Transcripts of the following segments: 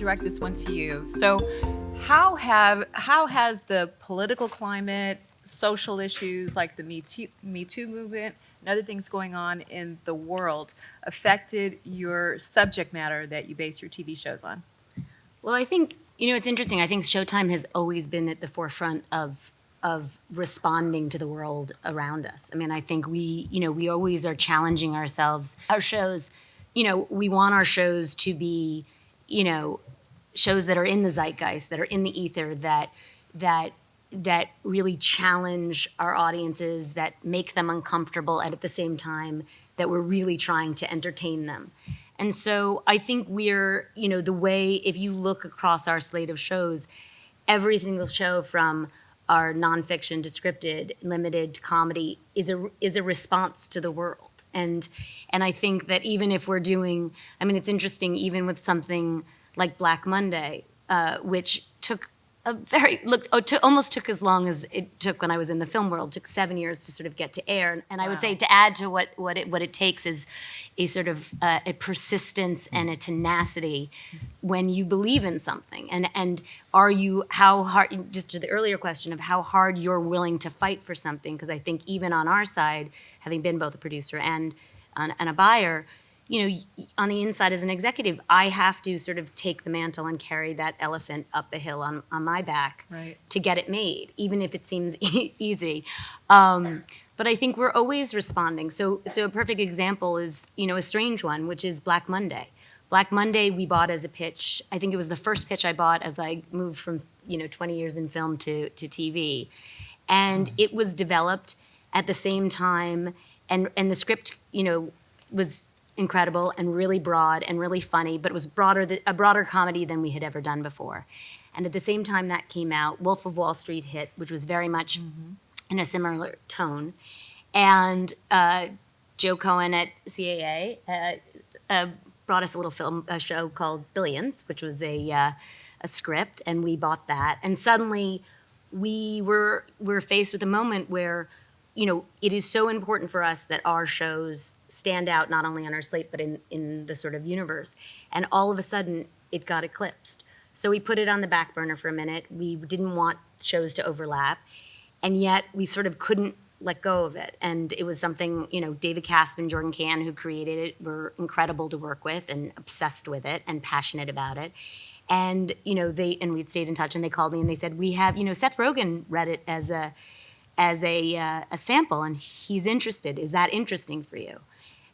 direct this one to you. So how has the political climate, social issues like the Me Too movement, and other things going on in the world affected your subject matter that you base your TV shows on? Well, I think, it's interesting. I think Showtime has always been at the forefront of responding to the world around us. I mean, I think we always are challenging ourselves. Our shows, we want our shows to be, shows that are in the zeitgeist, that are in the ether, that really challenge our audiences, that make them uncomfortable, and at the same time that we're really trying to entertain them. And so I think we're, the way, if you look across our slate of shows, every single show from our nonfiction to scripted, limited to comedy is a response to the world. And I think that even if we're doing, I mean, it's interesting, even with something like Black Monday, which took almost took as long as it took when I was in the film world. It took 7 years to sort of get to air. And I would say, to add to what it takes is a sort of a persistence and a tenacity when you believe in something. And are you, how hard, just to the earlier question of how hard you're willing to fight for something, because I think even on our side, having been both a producer and a buyer, on the inside as an executive, I have to sort of take the mantle and carry that elephant up the hill on my back to get it made, even if it seems easy. But I think we're always responding. So a perfect example is, a strange one, which is Black Monday. Black Monday we bought as a pitch. I think it was the first pitch I bought as I moved from, 20 years in film to TV. And it was developed at the same time, and the script, was incredible and really broad and really funny, but it was a broader comedy than we had ever done before. And at the same time that came out, Wolf of Wall Street hit, which was very much in a similar tone. And Joe Cohen at CAA brought us a show called Billions, which was a script, and we bought that. And suddenly we're faced with a moment where it is so important for us that our shows stand out not only on our slate, but in the sort of universe. And all of a sudden, it got eclipsed. So we put it on the back burner for a minute. We didn't want shows to overlap. And yet, we sort of couldn't let go of it. And it was something, David Casp and Jordan Cann, who created it, were incredible to work with and obsessed with it and passionate about it. And, we'd stayed in touch, and they called me and they said, we have, Seth Rogen read it as a sample, and he's interested. Is that interesting for you?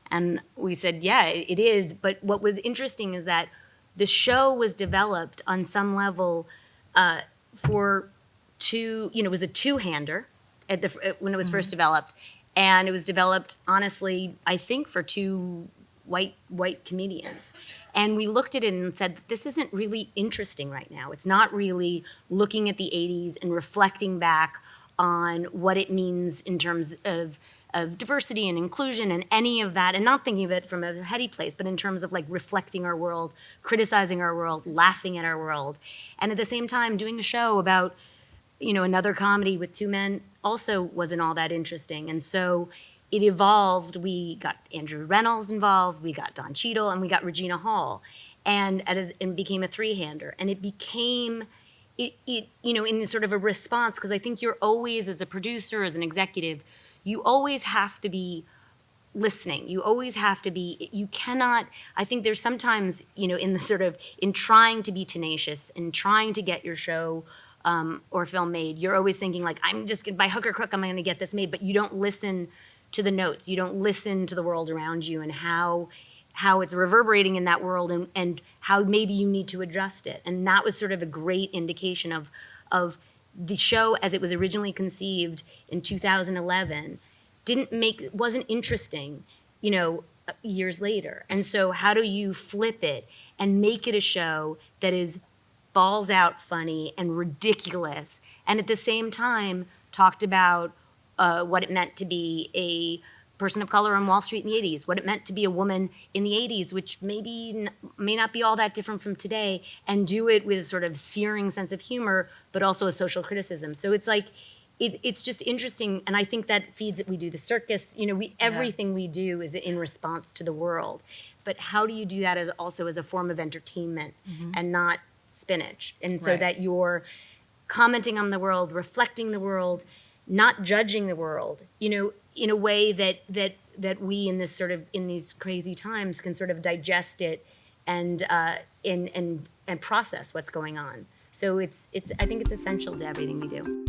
And we said, yeah, it is. But what was interesting is that the show was developed on some level for two, it was a two-hander when it was first developed. And it was developed, honestly, I think for two white comedians. And we looked at it and said, this isn't really interesting right now. It's not really looking at the 80s and reflecting back on what it means in terms of diversity and inclusion and any of that, and not thinking of it from a heady place, but in terms of like reflecting our world, criticizing our world, laughing at our world, and at the same time doing a show about, another comedy with two men also wasn't all that interesting. And so it evolved. We got Andrew Reynolds involved, we got Don Cheadle, and we got Regina Hall, and became a three-hander. And it became in sort of a response, because I think you're always, as a producer, as an executive, you always have to be listening. You always have to be, you cannot, I think there's sometimes, in the sort of, in trying to be tenacious and trying to get your show or film made, you're always thinking like, I'm just, by hook or crook, I'm gonna get this made, but you don't listen to the notes. You don't listen to the world around you and how it's reverberating in that world, and how maybe you need to adjust it. And that was sort of a great indication of the show as it was originally conceived in 2011 wasn't interesting, years later. And so how do you flip it and make it a show that is balls out funny and ridiculous, and at the same time talked about what it meant to be a person of color on Wall Street in the 80s, what it meant to be a woman in the 80s, which may not be all that different from today, and do it with a sort of searing sense of humor, but also a social criticism. So it's like, it's just interesting, and I think that feeds it. We do the circus, everything we do is in response to the world. But how do you do that as also as a form of entertainment and not spinach? And so Right. that you're commenting on the world, reflecting the world, not judging the world, in a way that we in this sort of in these crazy times can sort of digest it and and process what's going on. So it's I think it's essential to everything we do.